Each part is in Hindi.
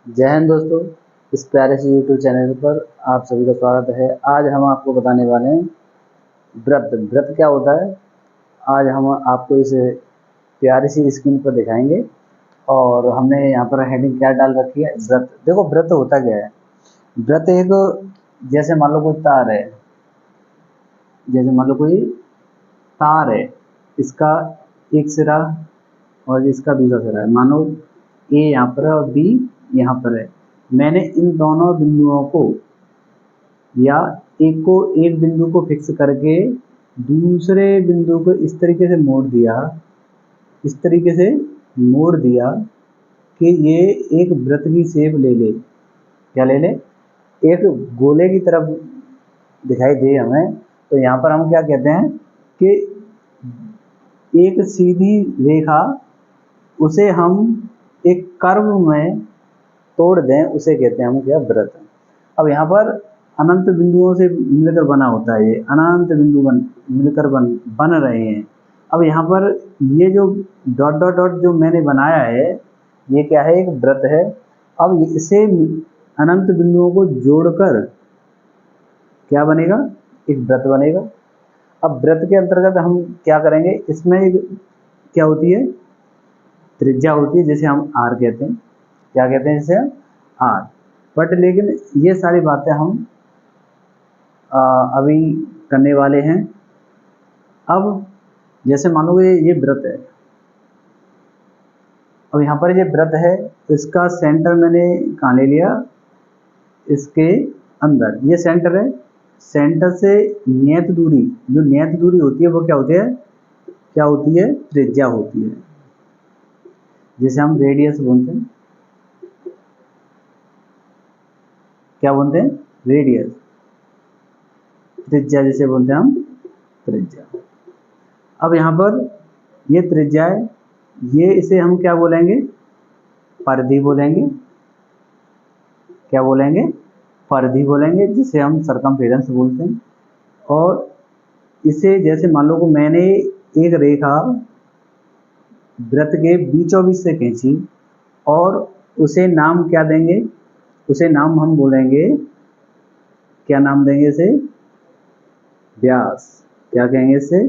जय हिंद दोस्तों। इस प्यारे से यूट्यूब चैनल पर आप सभी का स्वागत है। आज हम आपको बताने वाले हैं व्रत। व्रत क्या होता है, आज हम आपको इस प्यारी सी स्क्रीन पर दिखाएंगे। और हमने यहाँ पर हेडिंग क्या डाल रखी है, व्रत। देखो व्रत होता क्या है। व्रत एक, जैसे मान लो कोई तार है, जैसे मान लो कोई तार है, इसका एक सिरा और इसका दूसरा सिरा है। मानो ए यहाँ पर है और बी यहाँ पर है। मैंने इन दोनों बिंदुओं को या एक बिंदु को फिक्स करके दूसरे बिंदु को इस तरीके से मोड़ दिया, इस तरीके से मोड़ दिया कि ये एक वृत्त की शेप ले ले। क्या ले ले? एक गोले की तरफ दिखाई दे हमें। तो यहाँ पर हम क्या कहते हैं कि एक सीधी रेखा, उसे हम एक कर्व में तोड़ दें, उसे कहते हैं हम क्या, व्रत। अब यहाँ पर अनंत बिंदुओं से मिलकर बना होता है, ये अनंत बिंदु मिलकर बन रहे हैं। अब यहाँ पर ये जो डॉट डॉट डॉट जो मैंने बनाया है, ये क्या है, एक व्रत है। अब इसे अनंत बिंदुओं को जोड़कर क्या बनेगा, एक व्रत बनेगा। अब व्रत के अंतर्गत हम क्या करेंगे, इसमें एक क्या होती है, त्रिज्या होती है, जिसे हम आर कहते हैं। क्या कहते हैं इसे? आर। बट लेकिन ये सारी बातें हम अभी करने वाले हैं। अब जैसे मान लो ये व्रत है। अब यहाँ पर ये व्रत है, तो इसका सेंटर मैंने कहाँ ले लिया, इसके अंदर। ये सेंटर है। सेंटर से नियत दूरी, जो नियत दूरी होती है वो क्या होती है, क्या होती है, त्रिज्या होती है, जिसे हम रेडियस बोलते हैं। क्या बोलते हैं? रेडियस। त्रिज्या जिसे बोलते हैं हम, त्रिज्या। अब यहाँ पर ये त्रिज्या है, ये इसे हम क्या बोलेंगे, परिधि बोलेंगे। क्या बोलेंगे? परिधि बोलेंगे, जिसे हम सरकमफेरेंस बोलते हैं। और इसे जैसे मान लो कि मैंने एक रेखा वृत्त के बीचों बीच से खींची और उसे नाम क्या देंगे, उसे नाम हम बोलेंगे, क्या नाम देंगे इसे, व्यास। क्या कहेंगे इसे?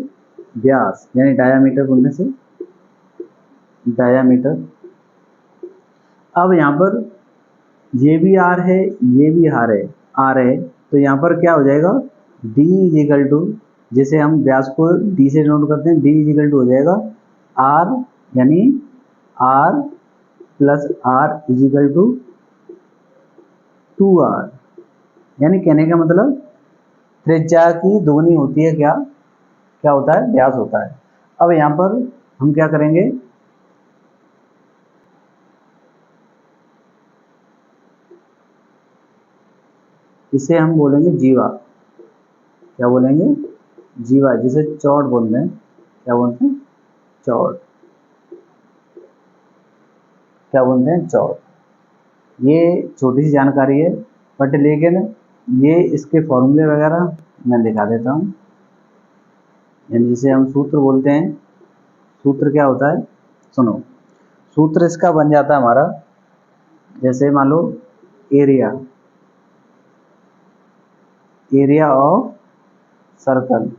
व्यास, यानी डायामीटर बोलने से, डायामीटर। अब यहाँ पर ये भी आर है, ये भी आर है, तो यहाँ पर क्या हो जाएगा, d इजिकल टू, जैसे हम व्यास को d से नोट करते हैं, d इजिकल टू हो जाएगा आर, यानी R plus R equal to 2r। यानी कहने का मतलब त्रिज्या की दोगुनी होती है क्या, क्या होता है, व्यास होता है। अब यहाँ पर हम क्या करेंगे, इसे हम बोलेंगे जीवा। क्या बोलेंगे? जीवा, जिसे चौड़ बोलते हैं। क्या बोलते हैं? चौड़। क्या बोलते हैं? चौड़। ये छोटी सी जानकारी है, बट लेकिन ये इसके फॉर्मूले वगैरह मैं दिखा देता हूँ। यानी जिसे हम सूत्र बोलते हैं। सूत्र क्या होता है, सुनो। सूत्र इसका बन जाता है हमारा, जैसे मान लो area, area of circle,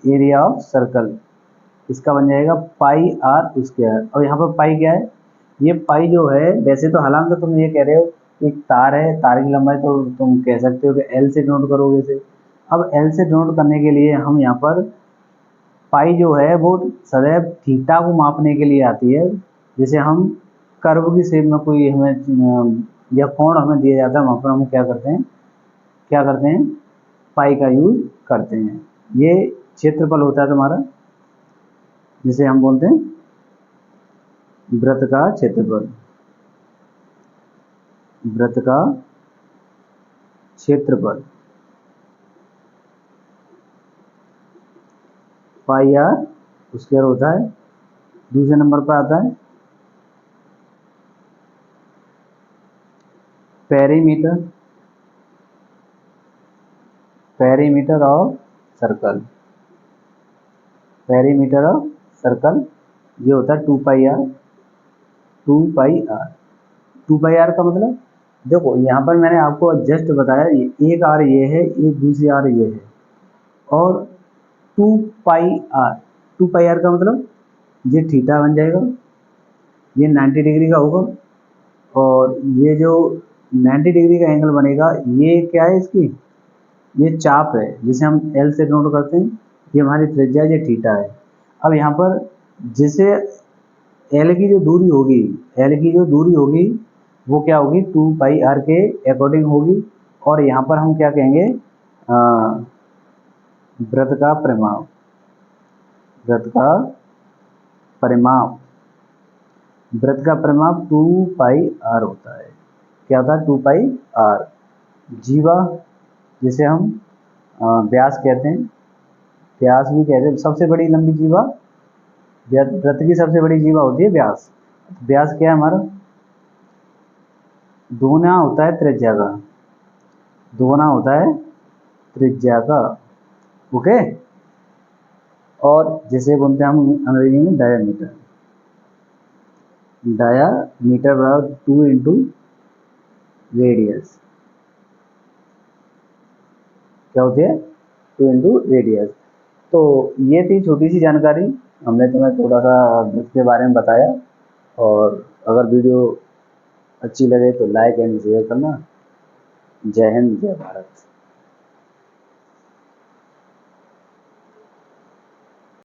area of circle, इसका बन जाएगा पाई आर स्क्वायर। और यहाँ पर पाई क्या है, ये पाई जो है, वैसे तो हालांकि तुम ये कह रहे हो एक तार है, तार की लंबाई तो तुम कह सकते हो कि एल से नोट करोगे इसे। अब एल से नोट करने के लिए हम यहाँ पर पाई जो है वो सदैव थीटा को मापने के लिए आती है। जैसे हम कर्व की शेप में कोई हमें या कोण हमें दिया जाता है, वहाँ पर हम क्या करते हैं, क्या करते हैं, पाई का यूज करते हैं। ये क्षेत्रफल होता है तुम्हारा, जिसे हम बोलते हैं वृत्त का क्षेत्रफल। वृत्त का क्षेत्रफल पाई आर स्क्वायर होता है। दूसरे नंबर पर आता है perimeter, perimeter of circle, perimeter of circle, ये होता है 2 pi r, 2 pi are. Two pi are का मतलब देखो यहाँ पर मैंने आपको जस्ट बताया, एक आर ये है, एक दूसरी आर ये है, और two pi are, two pi are का मतलब ये थीटा बन जाएगा, ये 90 डिग्री का होगा, और ये जो 90 डिग्री का एंगल बनेगा ये क्या है इसकी, ये चाप है जिसे हम एल से नोट करते हैं, ये हमारी त्रिज्या है, ये थीटा है। अब यहाँ पर जिसे एल की जो दूरी होगी, एल की जो दूरी होगी वो क्या होगी, टू पाई आर के अकॉर्डिंग होगी, और यहाँ पर हम क्या कहेंगे, वृत्त का परिमाप, वृत्त का परिमाप, वृत्त का परिमाप 2 पाई आर होता है। क्या होता है, 2 पाई आर। जीवा जिसे हम व्यास कहते हैं, व्यास भी कहते हैं, सबसे बड़ी लंबी जीवा, वृत्त की सबसे बड़ी जीवा होती है व्यास। व्यास क्या है हमारा, दोगुना होता है त्रिज्या का, दोगुना होता है त्रिज्या का, ओके। और जिसे बोलते हैं हम अंग्रेजी में डायामीटर, डायामीटर बराबर 2 इंटू रेडियस, क्या होती है, 2 इंटू रेडियस। तो ये थी छोटी सी जानकारी, हमने तुम्हें थोड़ा सा इसके बारे में बताया, और अगर वीडियो अच्छी लगे तो लाइक एंड शेयर करना। जय हिंद, जय भारत।